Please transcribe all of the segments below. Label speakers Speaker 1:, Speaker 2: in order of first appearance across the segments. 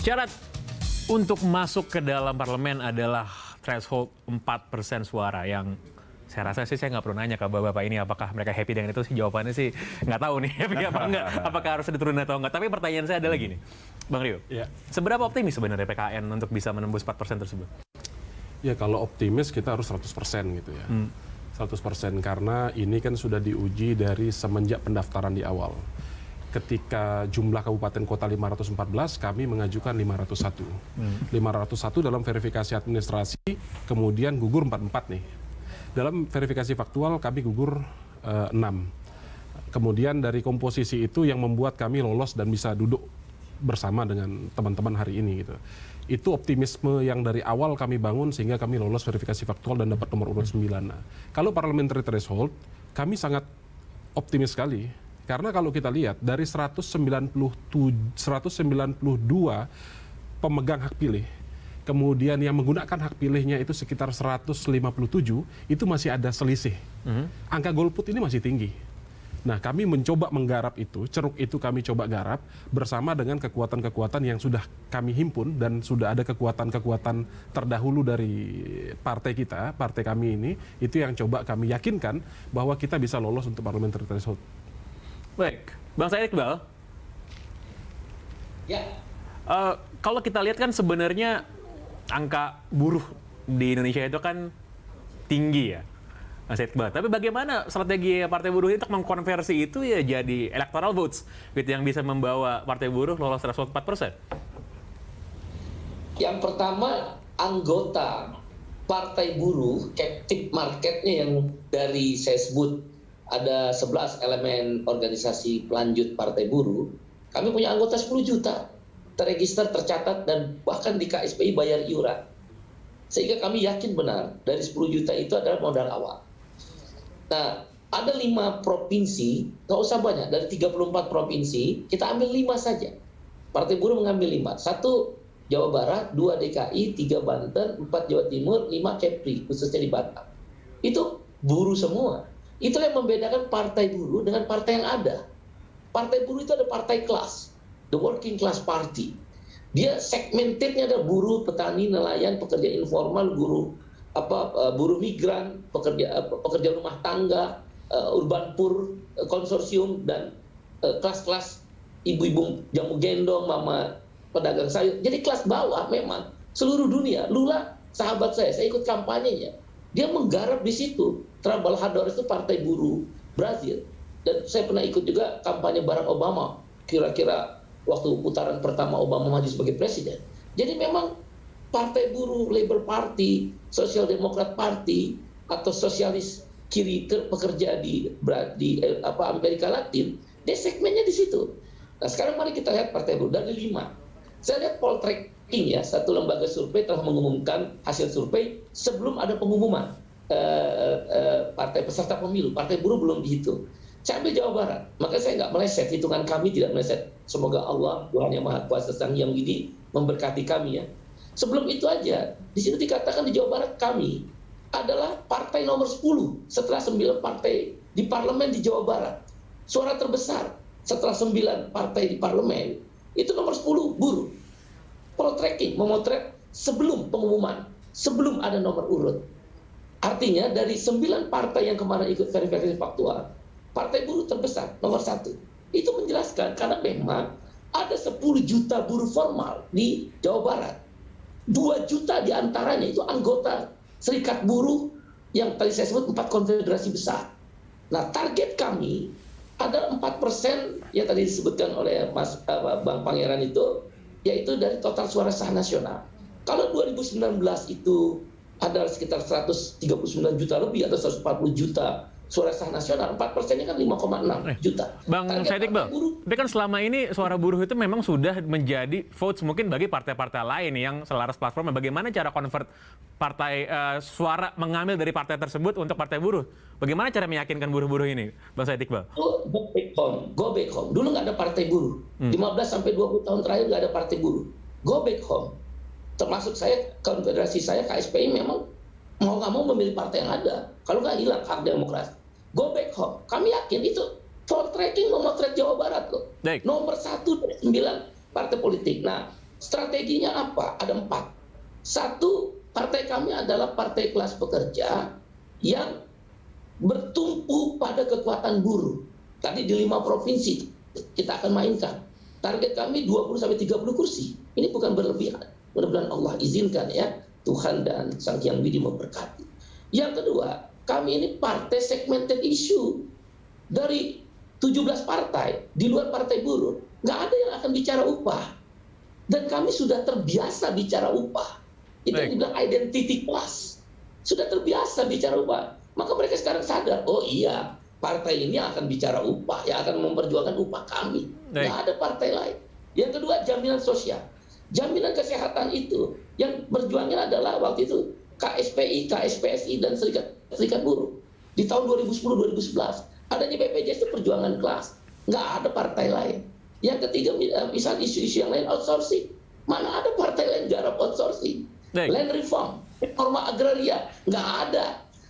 Speaker 1: Syarat untuk masuk ke dalam parlemen adalah threshold 4% suara yang saya rasa sih saya nggak perlu nanya ke bapak-bapak ini apakah mereka happy dengan itu sih, jawabannya sih nggak tahu nih happy apa enggak, apakah harus diturunin atau enggak. Tapi pertanyaan saya adalah gini, Bang Rio, seberapa optimis sebenarnya PKN untuk bisa menembus 4% tersebut?
Speaker 2: Ya kalau optimis kita harus 100% gitu ya. 100% karena ini kan sudah diuji dari semenjak pendaftaran di awal. Ketika jumlah kabupaten kota 514, kami mengajukan 501. 501 dalam verifikasi administrasi, kemudian gugur 44 nih. Dalam verifikasi faktual kami gugur 6. Kemudian dari komposisi itu yang membuat kami lolos dan bisa duduk bersama dengan teman-teman hari ini gitu. Itu optimisme yang dari awal kami bangun sehingga kami lolos verifikasi faktual dan dapat nomor urut 9. Nah, kalau parliamentary threshold, kami sangat optimis sekali. Karena kalau kita lihat dari 192 pemegang hak pilih, kemudian yang menggunakan hak pilihnya itu sekitar 157, itu masih ada selisih. Angka golput ini masih tinggi. Nah, kami mencoba menggarap itu, ceruk itu kami coba garap bersama dengan kekuatan-kekuatan yang sudah kami himpun dan sudah ada kekuatan-kekuatan terdahulu dari partai kita, partai kami ini, itu yang coba kami yakinkan bahwa kita bisa lolos untuk parliamentary threshold.
Speaker 1: Baik, Bang Said Iqbal.
Speaker 3: Ya.
Speaker 1: Kalau kita lihat kan sebenarnya angka buruh di Indonesia itu kan tinggi ya, Mas Said Iqbal. Tapi bagaimana strategi Partai Buruh ini untuk mengkonversi itu ya jadi electoral votes gitu yang bisa membawa Partai Buruh lolos threshold 4%?
Speaker 3: Yang pertama, anggota Partai Buruh, captive marketnya yang dari saya sebut ada 11 elemen organisasi pelanjut Partai Buruh, kami punya anggota 10 juta, terregister, tercatat, dan bahkan di KSPI bayar iuran. Sehingga kami yakin benar, dari 10 juta itu adalah modal awal. Nah, ada 5 provinsi, nggak usah banyak, dari 34 provinsi, kita ambil 5 saja. Partai Buruh mengambil 5. 1 Jawa Barat, 2 DKI, 3 Banten, 4 Jawa Timur, 5 Kepri, khususnya di Batam. Itu buruh semua. Itu yang membedakan Partai Buruh dengan partai yang ada. Partai Buruh itu ada partai kelas, the working class party. Dia segmentednya ada buruh, petani, nelayan, pekerja informal, buruh migran, pekerja rumah tangga, urban poor, konsorsium, dan kelas-kelas ibu-ibu jamu gendong, mama pedagang sayur. Jadi kelas bawah memang seluruh dunia. Lula sahabat saya ikut kampanyenya. Dia menggarap di situ. Trabalhador itu Partai Buruh Brazil. Dan saya pernah ikut juga kampanye Barack Obama. Kira-kira waktu putaran pertama Obama maju sebagai presiden. Jadi memang Partai Buruh, Labour Party, Social Democrat Party, atau sosialis kiri pekerja di Amerika Latin, dia segmennya di situ. Nah, sekarang mari kita lihat Partai Buruh dari 5. Saya lihat Poltreking ya, satu lembaga survei telah mengumumkan hasil survei sebelum ada pengumuman partai peserta pemilu. Partai Buruh belum dihitung. Saya ambil Jawa Barat, maka saya nggak meleset, hitungan kami tidak meleset. Semoga Allah, Tuhan Yang Maha Kuasa Sang Hyang Widi, memberkati kami ya. Sebelum itu aja, di situ dikatakan di Jawa Barat kami adalah partai nomor 10 setelah 9 partai di parlemen di Jawa Barat. Suara terbesar setelah 9 partai di parlemen, itu nomor 10 buruh. Poltreking memotret sebelum pengumuman, sebelum ada nomor urut. Artinya dari 9 partai yang kemarin ikut verifikasi faktual, Partai Buruh terbesar, nomor 1. Itu menjelaskan karena memang ada 10 juta buruh formal di Jawa Barat. 2 juta diantaranya itu anggota serikat buruh yang tadi saya sebut 4 konfederasi besar. Nah, target kami adalah 4% yang tadi disebutkan oleh Bang Pangeran itu, yaitu dari total suara sah nasional. Kalau 2019 itu adalah sekitar 139 juta lebih atau 140 juta suara sah nasional, 4%-nya kan 5,6 juta.
Speaker 1: Bang Said Iqbal, tapi kan selama ini suara buruh itu memang sudah menjadi votes mungkin bagi partai-partai lain yang selaras platformnya. Bagaimana cara convert partai suara mengambil dari partai tersebut untuk partai buruh? Bagaimana cara meyakinkan buruh-buruh ini, Bang Said Iqbal?
Speaker 3: Go back home. Dulu nggak ada partai buruh. 15-20 tahun terakhir nggak ada partai buruh. Go back home. Termasuk saya, konfederasi saya, KSPI memang mau nggak mau memilih partai yang ada. Kalau nggak hilang hak demokrasi. Go back home. Kami yakin itu Poltreking memotret Jawa Barat loh. Nomor 1 dari 9 partai politik. Nah, Strateginya apa? Ada 4. Satu, partai kami adalah partai kelas pekerja yang bertumpu pada kekuatan buruh. Tadi di 5 provinsi kita akan mainkan. Target kami 20-30 kursi. Ini bukan berlebihan. Mudah-mudahan Allah izinkan ya, Tuhan dan Sang Hyang Widi memberkati. Yang kedua, kami ini partai segmented issue. Dari 17 partai, di luar partai buruh, nggak ada yang akan bicara upah. Dan kami sudah terbiasa bicara upah. Itu yang dibilang identity class. Sudah terbiasa bicara upah. Maka mereka sekarang sadar, oh iya, partai ini akan bicara upah, yang akan memperjuangkan upah kami. Nggak ada partai lain. Yang kedua, jaminan sosial. Jaminan kesehatan itu, yang berjuangnya adalah waktu itu KSPI, KSPSI, dan Serikat Buruh. Di tahun 2010-2011, adanya BPJS itu perjuangan kelas. Nggak ada partai lain. Yang ketiga, misalnya isu-isu yang lain, outsourcing. Mana ada partai lain garap outsourcing? Land reform, norma agraria, nggak ada.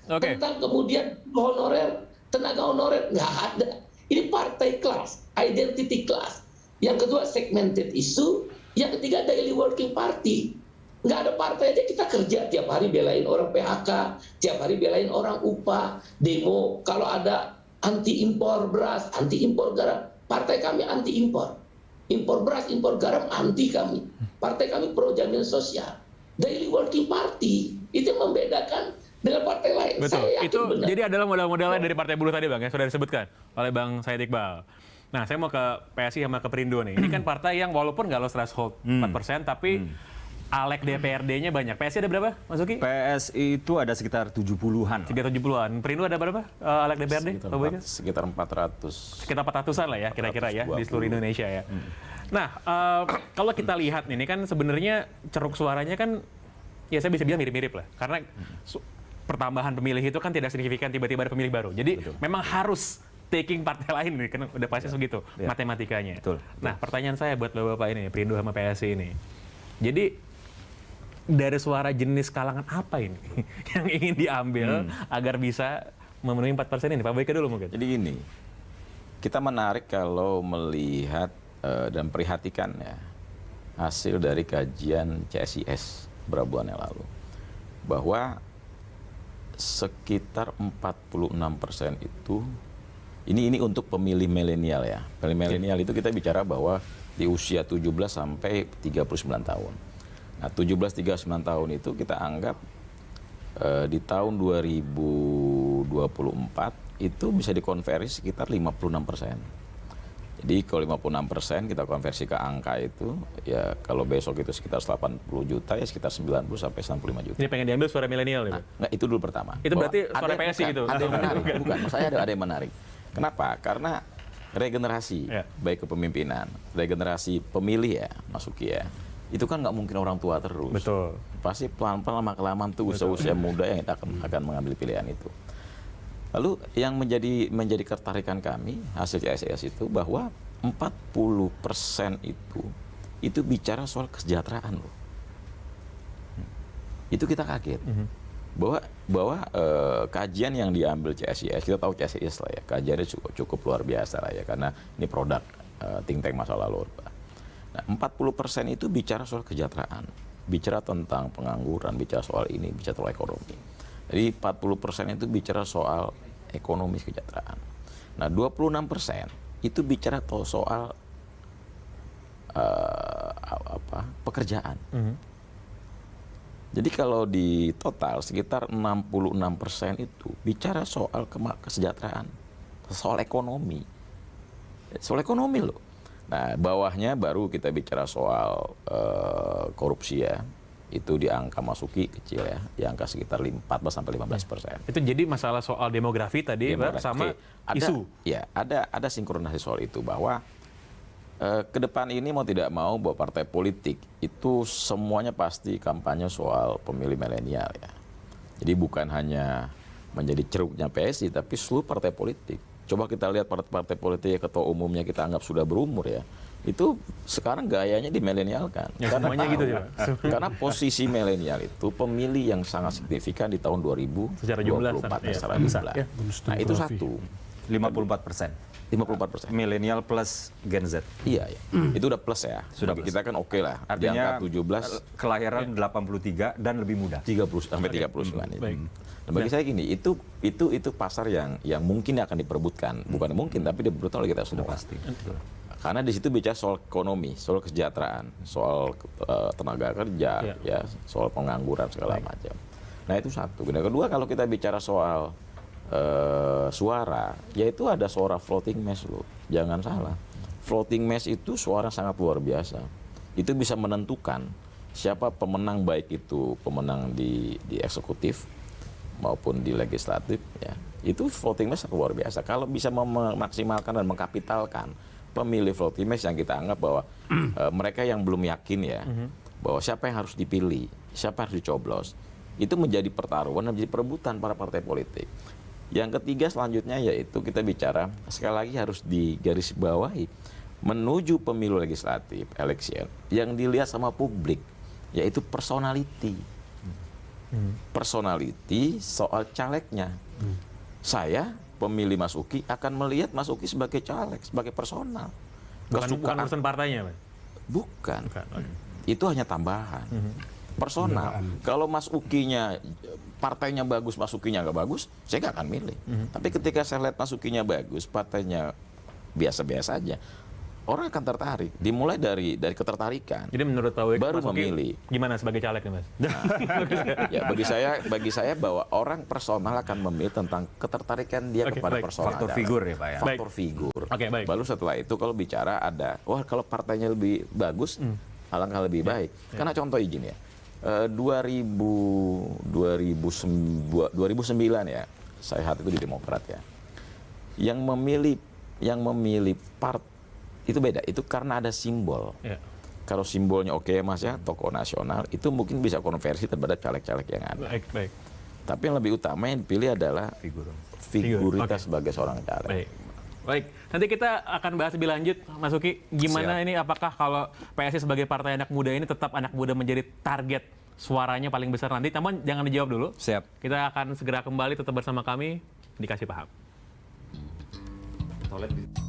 Speaker 3: Tentang kemudian honorer, tenaga honorer, nggak ada. Ini partai kelas, identity class. Yang kedua, segmented issue. Yang ketiga, daily working party. Nggak ada partai aja kita kerja tiap hari belain orang PHK, tiap hari belain orang upah, demo. Kalau ada anti impor beras, anti impor garam, partai kami anti impor. Impor beras, impor garam anti kami. Partai kami pro jaminan sosial. Daily working party itu yang membedakan dengan partai lain.
Speaker 1: Betul.
Speaker 3: Saya yakin
Speaker 1: Itu
Speaker 3: benar.
Speaker 1: jadi adalah modal-modalnya dari partai buruh tadi Bang, yang sudah disebutkan oleh Bang Said Iqbal. Nah, saya mau ke PSI sama ke Perindo nih. Ini kan partai yang walaupun nggak lolos threshold 4%, tapi Alek DPRD-nya banyak. PSI ada berapa, Mas Uki?
Speaker 4: PSI itu ada sekitar 70-an.
Speaker 1: Sekitar 70-an. Perindo ada berapa, Alek DPRD?
Speaker 5: Sekitar 400.
Speaker 1: Sekitar 400-an lah ya, kira-kira ya, di seluruh Indonesia ya. Nah, kalau kita lihat nih, ini kan sebenarnya ceruk suaranya kan, ya saya bisa bilang mirip-mirip lah. Karena pertambahan pemilih itu kan tidak signifikan tiba-tiba ada pemilih baru. Jadi memang harus taking partai lain nih, kan udah pasti segitu matematikanya. Nah, pertanyaan saya buat Bapak ini, Perindo sama PSI ini. Jadi dari suara jenis kalangan apa ini yang ingin diambil agar bisa memenuhi 4% ini? Pak Boyke dulu mungkin.
Speaker 5: Jadi gini, kita menarik kalau melihat dan perhatikan ya hasil dari kajian CSIS beberapa bulan yang lalu, bahwa sekitar 46% itu ini untuk pemilih milenial ya. Pemilih milenial itu kita bicara bahwa di usia 17 sampai 39 tahun. Nah, 17-39 tahun itu kita anggap di tahun 2024 itu bisa dikonversi sekitar 56%. Jadi kalau 56% kita konversi ke angka itu, ya kalau besok itu sekitar 80 juta, ya sekitar 90 sampai 95 juta.
Speaker 1: Ini pengen diambil suara milenial ya, Pak?
Speaker 5: Nggak, itu dulu pertama.
Speaker 1: Itu berarti suara PSI gitu?
Speaker 5: Ada yang menarik, bukan. Maksud saya ada yang menarik. Kenapa? Karena regenerasi, baik kepemimpinan, regenerasi pemilih ya, Masuki ya, itu kan nggak mungkin orang tua terus.
Speaker 1: Betul.
Speaker 5: Pasti pelan-pelan lama-kelamaan tuh usia-usia muda yang akan mengambil pilihan itu. Lalu yang menjadi ketertarikan kami hasil CSIS itu bahwa 40% itu bicara soal kesejahteraan loh. Itu kita kaget. Bahwa kajian yang diambil CSIS, kita tahu CSIS lah ya, kajiannya cukup luar biasa lah ya, karena ini produk think tank masa lalu. Nah, 40% itu bicara soal kesejahteraan, bicara tentang pengangguran, bicara soal ini, bicara soal ekonomi. Jadi 40% itu bicara soal ekonomi kesejahteraan. Nah, 26% itu bicara soal pekerjaan. Jadi kalau di total sekitar 66% itu bicara soal kesejahteraan, soal ekonomi. Soal ekonomi loh. Nah, bawahnya baru kita bicara soal korupsi ya. Itu di angka Masuki kecil ya, di angka sekitar 14-15%.
Speaker 1: Itu jadi masalah soal demografi tadi, Pak, sama isu.
Speaker 5: Ya, ada sinkronasi soal itu, bahwa ke depan ini mau tidak mau bahwa partai politik itu semuanya pasti kampanye soal pemilih milenial ya. Jadi bukan hanya menjadi ceruknya PSI, tapi seluruh partai politik. Coba kita lihat partai politik ketua umumnya kita anggap sudah berumur ya. Itu sekarang gayanya di milenial kan.
Speaker 1: Ya, semuanya gitu ya.
Speaker 5: Karena posisi milenial itu pemilih yang sangat signifikan di tahun 2024 secara jumlah.
Speaker 1: Ya.
Speaker 5: Nah, itu satu.
Speaker 4: 54%.
Speaker 5: 54%.
Speaker 4: Milenial plus Gen Z.
Speaker 5: Iya, ya. Itu udah plus ya.
Speaker 4: Sudah
Speaker 5: Bagi
Speaker 4: plus.
Speaker 5: kita kan oke lah. Di
Speaker 4: Artinya
Speaker 5: angka 17,
Speaker 4: kelahiran 83 dan lebih muda.
Speaker 5: 30 sampai 39 itu.
Speaker 1: Baik.
Speaker 5: Dan bagi saya gini, itu pasar yang mungkin akan diperebutkan, bukan mungkin tapi diperebutkan oleh kita semua.
Speaker 4: Pasti.
Speaker 5: Karena di situ bicara soal ekonomi, soal kesejahteraan, soal tenaga kerja, ya, soal pengangguran segala macam. Nah itu satu. Dan kedua kalau kita bicara soal suara, yaitu ada suara floating mass loh, jangan salah. Floating mass itu suara sangat luar biasa. Itu bisa menentukan siapa pemenang, baik itu pemenang di eksekutif maupun di legislatif. Ya. Itu floating mass luar biasa. Kalau bisa memaksimalkan dan mengkapitalkan pemilih floating mass yang kita anggap bahwa mereka yang belum yakin ya, bahwa siapa yang harus dipilih, siapa yang harus dicoblos, itu menjadi pertaruhan dan menjadi perebutan para partai politik. Yang ketiga selanjutnya yaitu kita bicara, sekali lagi harus digarisbawahi, menuju pemilu legislatif, election, yang dilihat sama publik, yaitu personality. Personality soal calegnya. Saya, pemilih Mas Uki, akan melihat Mas Uki sebagai caleg, sebagai personal.
Speaker 1: Bukan urusan partainya, Pak?
Speaker 5: Bukan.
Speaker 1: Okay.
Speaker 5: Itu hanya tambahan. Personal. Kalau Mas Ukinya partainya bagus, Mas Ukinya nggak bagus, saya nggak akan milih. Tapi ketika saya lihat Mas Ukinya bagus, partainya biasa-biasa aja, orang akan tertarik. Dimulai dari ketertarikan.
Speaker 1: Jadi menurut Pak Wik,
Speaker 5: Baru
Speaker 1: Mas Uki
Speaker 5: memilih.
Speaker 1: gimana sebagai caleg nih, Mas?
Speaker 5: Ya bagi saya bahwa orang personal akan memilih tentang ketertarikan dia
Speaker 1: Oke,
Speaker 5: kepada
Speaker 1: baik.
Speaker 5: personal.
Speaker 4: Faktor figur ya Pak ya.
Speaker 5: Faktor figur.
Speaker 1: Oke, baik.
Speaker 5: Baru setelah itu kalau bicara ada, wah kalau partainya lebih bagus, alangkah lebih baik. Karena contoh izin ya, 2009 ya, saya saat itu di Demokrat ya, yang memilih part itu beda, itu karena ada simbol.
Speaker 1: Ya.
Speaker 5: Kalau simbolnya oke Mas ya, tokoh nasional, itu mungkin bisa konversi terhadap caleg-caleg yang ada.
Speaker 1: Baik.
Speaker 5: Tapi yang lebih utama yang dipilih adalah figuritas
Speaker 1: Oke.
Speaker 5: sebagai seorang caleg.
Speaker 1: Baik. Nanti kita akan bahas lebih lanjut, Mas Uki. Gimana
Speaker 4: Siap.
Speaker 1: ini, apakah kalau PSI sebagai partai anak muda ini tetap anak muda menjadi target suaranya paling besar nanti? Namun jangan dijawab dulu.
Speaker 4: Siap.
Speaker 1: Kita akan segera kembali, tetap bersama kami. Dikasih paham.
Speaker 4: Toilet.